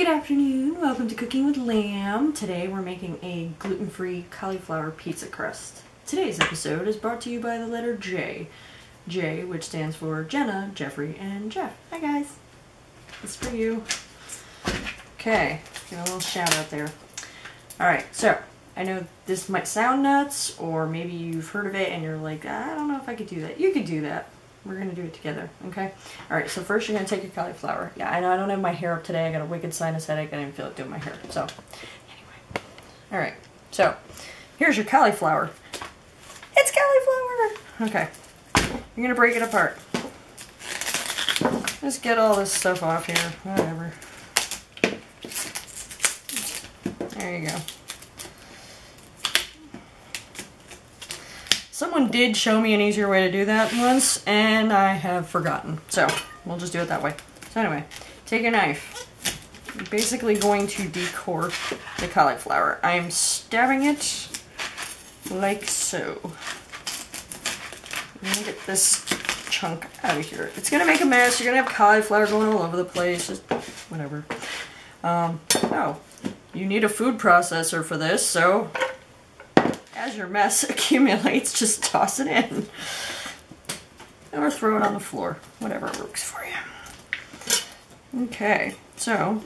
Good afternoon, welcome to Cooking with Lamb. Today we're making a gluten-free cauliflower pizza crust. Today's episode is brought to you by the letter J. J, which stands for Jenna, Jeffrey, and Jeff. Hi guys. It's for you. Okay, get a little shout out there. Alright, so I know this might sound nuts, or maybe you've heard of it and you're like, I don't know if I could do that. You could do that. We're going to do it together, okay? Alright, so first you're going to take your cauliflower. Yeah, I know I don't have my hair up today. I got a wicked sinus headache. I didn't feel like doing my hair. So, anyway. Alright, so here's your cauliflower. It's cauliflower! Okay. You're going to break it apart. Just get all this stuff off here. Whatever. There you go. Someone did show me an easier way to do that once, and I have forgotten. So, we'll just do it that way. So anyway, take a knife. You're basically going to decore the cauliflower. I'm stabbing it like so. I'm gonna get this chunk out of here. It's gonna make a mess. You're gonna have cauliflower going all over the place. Just whatever. Oh, you need a food processor for this, so as your mess accumulates, just toss it in. Or throw it on the floor. Whatever works for you. Okay, so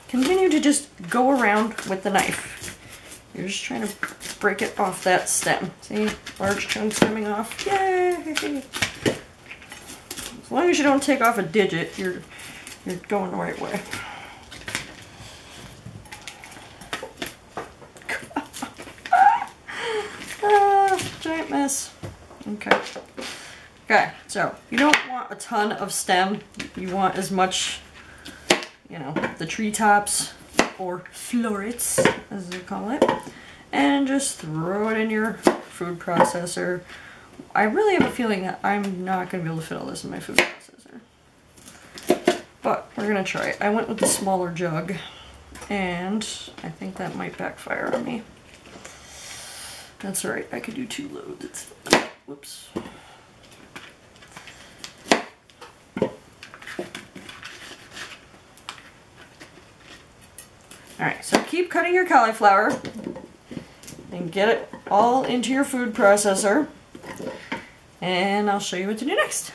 continue to just go around with the knife. You're just trying to break it off that stem. See? Large chunks coming off. Yay! As long as you don't take off a digit, you're going the right way. Giant mess. Okay. Okay, so you don't want a ton of stem. You want as much, you know, the treetops or florets, as they call it. And just throw it in your food processor. I really have a feeling that I'm not going to be able to fit all this in my food processor. But we're going to try it. I went with the smaller jug, and I think that might backfire on me. That's alright, I could do 2 loads. It's fine. Whoops. Alright, so keep cutting your cauliflower and get it all into your food processor. And I'll show you what to do next.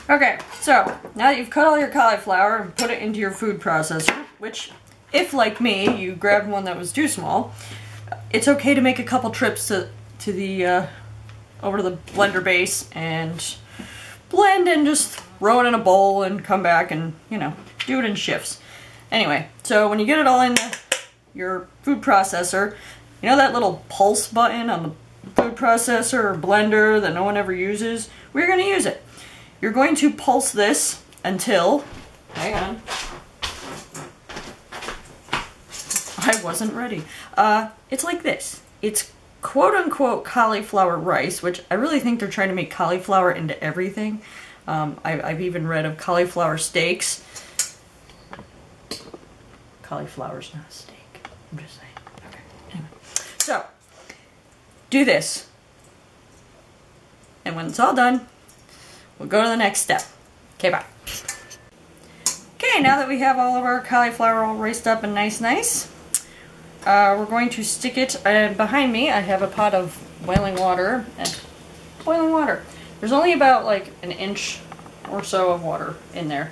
Okay, so now that you've cut all your cauliflower and put it into your food processor, which, if like me, you grabbed one that was too small, it's okay to make a couple trips over to the blender base and blend and just throw it in a bowl and come back and, you know, do it in shifts. Anyway, so when you get it all in your food processor, you know that little pulse button on the food processor or blender that no one ever uses? We're going to use it. You're going to pulse this until, hang on, I wasn't ready. It's like this. It's quote-unquote cauliflower rice, which I really think they're trying to make cauliflower into everything. I've even read of cauliflower steaks. Cauliflower's not a steak. I'm just saying. Okay. Anyway. So, do this. And when it's all done, we'll go to the next step. Okay, bye. Okay, now that we have all of our cauliflower all riced up and nice, we're going to stick it, behind me I have a pot of boiling water. There's only about like an inch or so of water in there.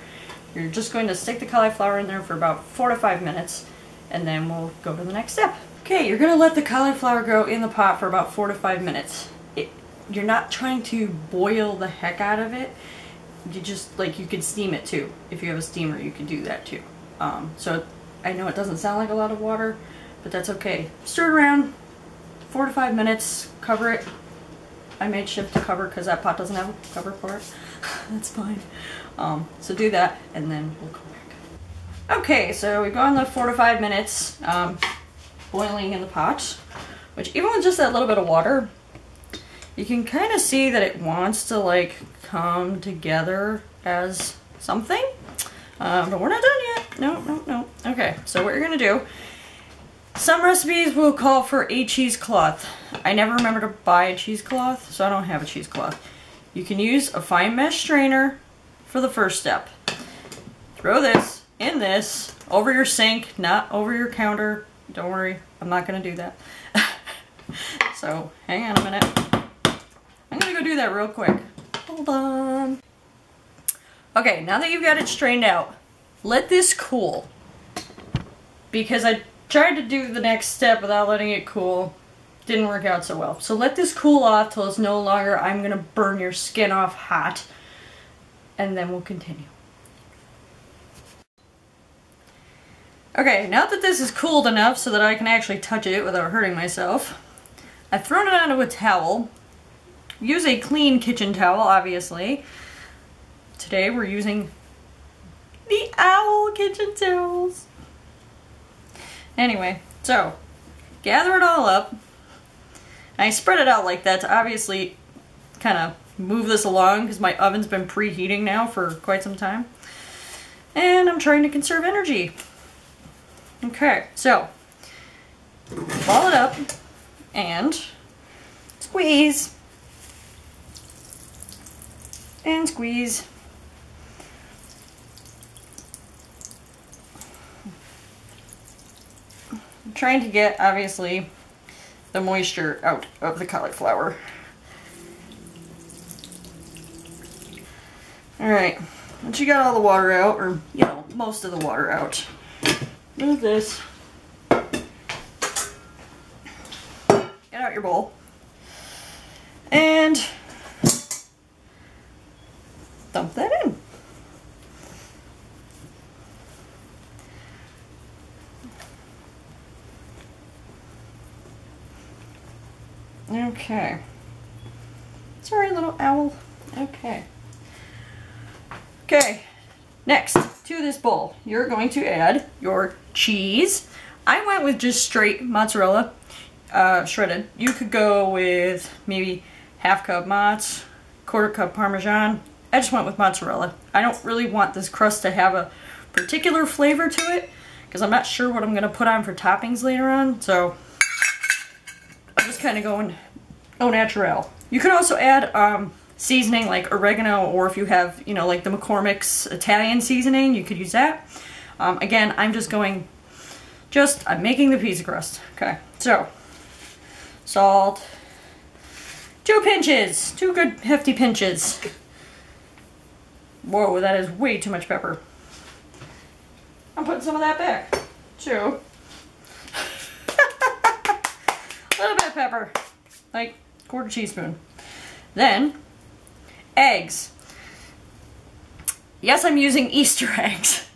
You're just going to stick the cauliflower in there for about 4 to 5 minutes, and then we'll go to the next step. Okay, you're going to let the cauliflower go in the pot for about 4 to 5 minutes. You're not trying to boil the heck out of it. You just, like, you could steam it too. If you have a steamer, you could do that too. So I know it doesn't sound like a lot of water, but that's okay. Stir it around, 4 to 5 minutes, cover it. I made shift to cover because that pot doesn't have a cover for it. That's fine. So do that, and then we'll come back. Okay, so we've gone the 4 to 5 minutes boiling in the pot, which even with just that little bit of water, you can kind of see that it wants to like come together as something. But we're not done yet. No. Okay, so what you're gonna do, some recipes will call for a cheesecloth. I never remember to buy a cheesecloth, so I don't have a cheesecloth. You can use a fine mesh strainer for the first step. Throw this in this over your sink, not over your counter. Don't worry, I'm not gonna do that. So hang on a minute. I'm gonna go do that real quick. Hold on. Okay, now that you've got it strained out, let this cool. Because I tried to do the next step without letting it cool. Didn't work out so well. So let this cool off till it's no longer I'm gonna burn your skin off hot. And then we'll continue. Okay, now that this is cooled enough so that I can actually touch it without hurting myself, I've thrown it onto a towel. Use a clean kitchen towel, obviously. Today we're using the Owl kitchen towels. Anyway, so gather it all up. I spread it out like that to obviously kind of move this along because my oven's been preheating now for quite some time. And I'm trying to conserve energy. Okay, so ball it up and squeeze. And squeeze. I'm trying to get, obviously, the moisture out of the cauliflower. Alright, once you got all the water out, or, you know, most of the water out, move this. Get out your bowl. And dump that in. Okay. Sorry, little owl. Okay. Okay. Next, to this bowl, you're going to add your cheese. I went with just straight mozzarella, shredded. You could go with maybe half cup mozz, quarter cup Parmesan. I just went with mozzarella. I don't really want this crust to have a particular flavor to it because I'm not sure what I'm going to put on for toppings later on. So I'm just kind of going au naturel. You can also add seasoning like oregano, or if you have, you know, like the McCormick's Italian seasoning, you could use that. Again, I'm just going, I'm making the pizza crust. Okay, so salt, 2 pinches, 2 good hefty pinches. Whoa, that is way too much pepper. I'm putting some of that back, too. A little bit of pepper, like 1/4 teaspoon. Then, eggs. Yes, I'm using Easter eggs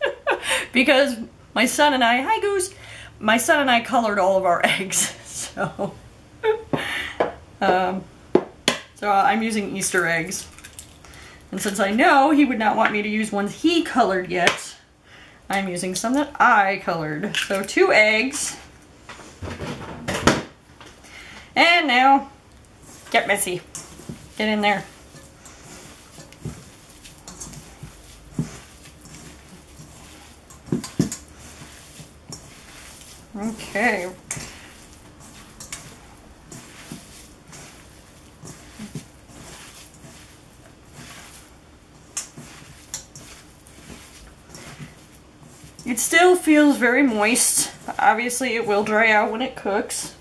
because my son and I, hi Goose, my son and I colored all of our eggs, so I'm using Easter eggs. And since I know he would not want me to use ones he colored yet, I'm using some that I colored. So 2 eggs. And now, get messy. Get in there. Okay. It still feels very moist. Obviously, it will dry out when it cooks.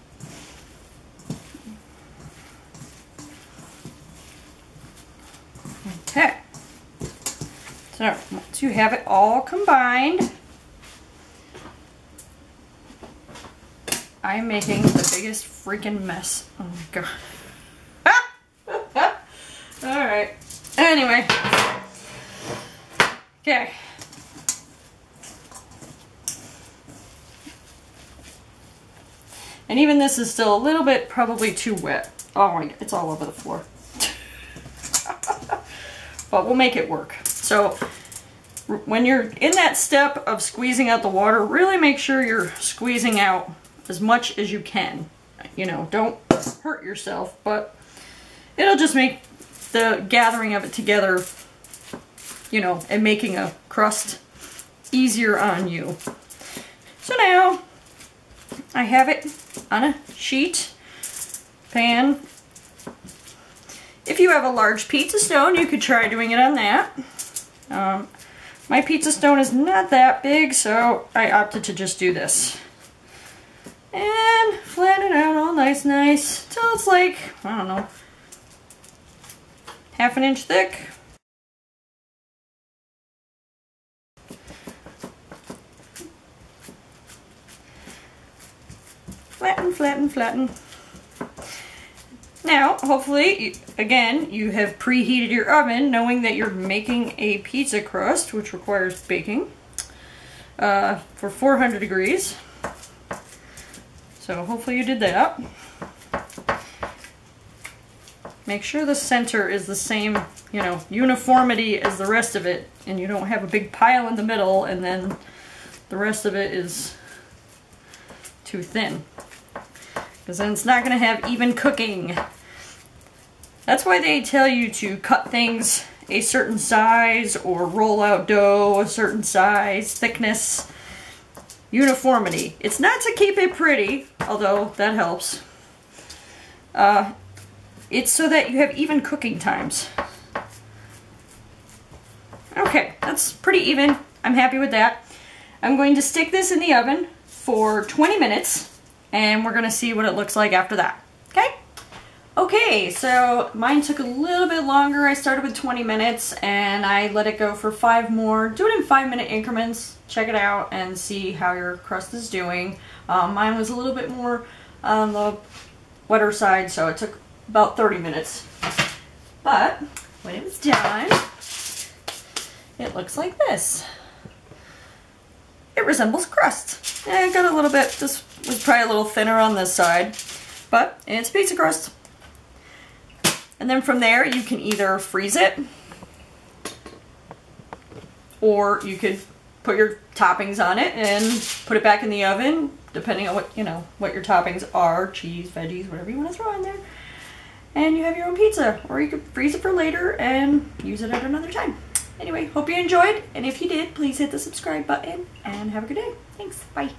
Okay. So, once you have it all combined, I'm making the biggest freaking mess. Oh my god. Alright. Anyway. Okay. And even this is still a little bit probably too wet. Oh my god, it's all over the floor. But we'll make it work. So when you're in that step of squeezing out the water, really make sure you're squeezing out as much as you can. You know, don't hurt yourself, but it'll just make the gathering of it together, you know, and making a crust easier on you. So now I have it on a sheet pan. If you have a large pizza stone, you could try doing it on that. My pizza stone is not that big, so I opted to just do this. And flatten it out all nice till it's like, I don't know, half an inch thick. Flatten, flatten, flatten. Now, hopefully, again, you have preheated your oven knowing that you're making a pizza crust, which requires baking, for 400 degrees. So hopefully you did that. Make sure the center is the same, you know, uniformity as the rest of it, and you don't have a big pile in the middle and then the rest of it is too thin. Because then it's not going to have even cooking. That's why they tell you to cut things a certain size or roll out dough a certain size, thickness, uniformity. It's not to keep it pretty, although that helps. It's so that you have even cooking times. Okay, that's pretty even. I'm happy with that. I'm going to stick this in the oven for 20 minutes. And we're going to see what it looks like after that. Okay? Okay, so mine took a little bit longer. I started with 20 minutes and I let it go for 5 more. Do it in 5-minute increments. Check it out and see how your crust is doing. Mine was a little bit more on the wetter side, so it took about 30 minutes. But when it was done, it looks like this. It resembles crust. Yeah, it got a little bit, this was probably a little thinner on this side, but it's pizza crust. And then from there you can either freeze it, or you could put your toppings on it and put it back in the oven, depending on what, you know, what your toppings are, cheese, veggies, whatever you want to throw in there. And you have your own pizza, or you could freeze it for later and use it at another time. Anyway, hope you enjoyed, and if you did, please hit the subscribe button, and have a good day. Thanks, bye.